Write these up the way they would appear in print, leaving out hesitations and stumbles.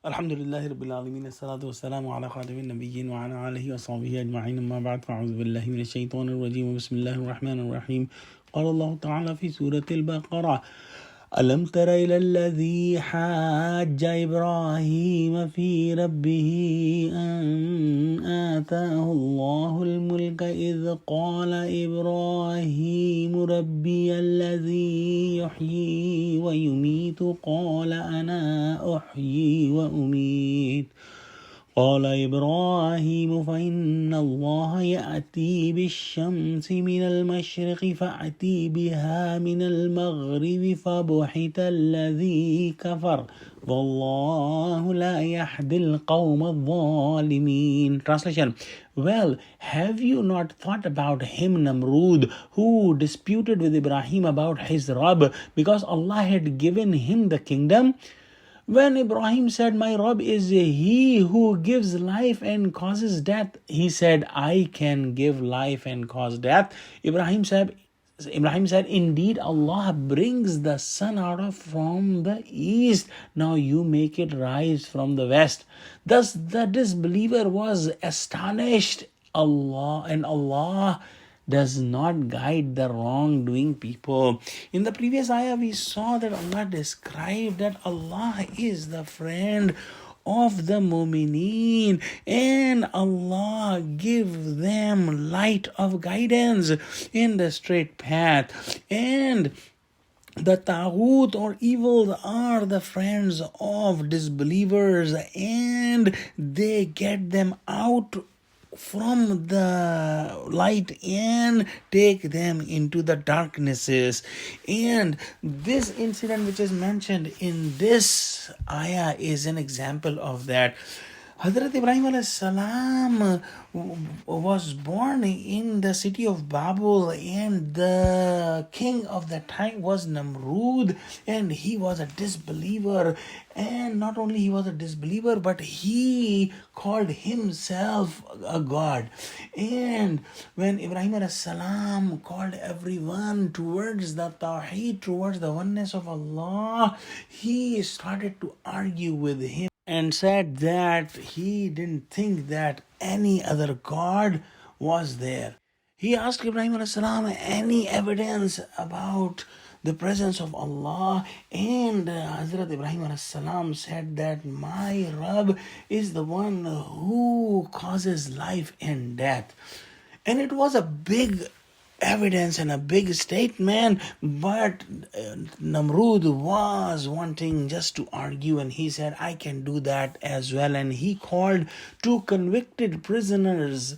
Alhamdulillahi Rabbil Alameen, as-salatu was-salamu ala khatamin nabiyyin wa ala alihi wa sahbihi ajma'in, amma ba'd, fa'udhu billahi minash shaitanir rajim, bismillahir rahmanir rahim. Qala Allah ta'ala fi surati al-Baqarah, ألم تر إلى الذي حاج إبراهيم في ربه أن آتاه الله الملك إذ قال إبراهيم ربي الذي يحيي ويميت قال أنا أحيي وأميت قال إبراهيم فإن الله يأتي بالشمس من المشرق فأتي بها من المغرب فبحت الذي كفر والله لا يهدي القوم الظالمين. Translation: Well, have you not thought about him, Namrud, who disputed with Ibrahim about his Rabb because Allah had given him the kingdom? When Ibrahim said, "My Rabb is he who gives life and causes death," he said, "I can give life and cause death." Ibrahim said, "Indeed, Allah brings the sun out from the east. Now you make it rise from the west." Thus the disbeliever was astonished. Allah does not guide the wrongdoing people. In the previous ayah, we saw that Allah described that Allah is the friend of the mu'mineen and Allah give them light of guidance in the straight path, and the Taghut or evil are the friends of disbelievers and they get them out from the light and take them into the darknesses. And this incident which is mentioned in this ayah is an example of that. Hazrat Ibrahim alayhi salam was born in the city of Babel, and the king of that time was Namrud, and he was a disbeliever. And not only he was a disbeliever, but he called himself a god. And when Ibrahim alayhi salam called everyone towards the Tawheed, towards the oneness of Allah, he started to argue with him and said that he didn't think that any other God was there. He asked Ibrahim alayhi salam any evidence about the presence of Allah, and Hazrat Ibrahim alayhi salam said that my Rabb is the one who causes life and death. And it was a big evidence and a big statement, but Namrud was wanting just to argue, and he said, "I can do that as well." And he called two convicted prisoners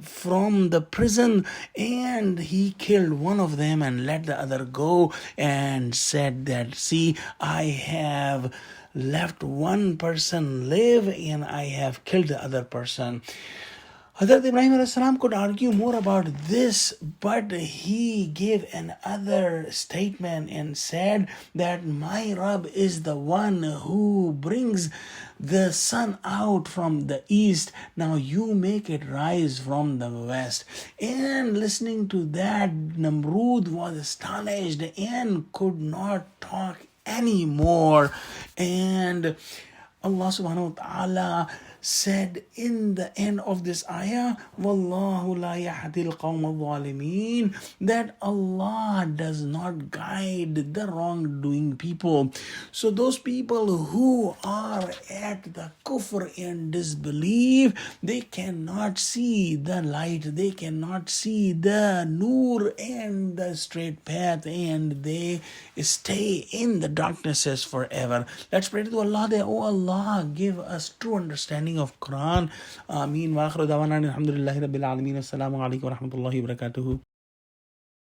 from the prison, and he killed one of them and let the other go, and said that, "See, I have left one person live and I have killed the other person." Hazrat Ibrahim alayhi salam could argue more about this, but he gave another statement and said that my Rabb is the one who brings the sun out from the east. Now you make it rise from the west. And listening to that, Namrud was astonished and could not talk anymore. And Allah subhanahu wa ta'ala said in the end of this ayah, Wallahu la yahdil qawm al-zalimin, that Allah does not guide the wrongdoing people. So those people who are at the kufr and disbelief, they cannot see the light, they cannot see the nur and the straight path, and they stay in the darknesses forever. Let's pray to Allah that, oh Allah, give us true understanding of Quran. Ameen. Wa akhiru dawana alhamdulillahi rabbil alameen. Assalamu alaikum wa rahmatullahi wa barakatuhu.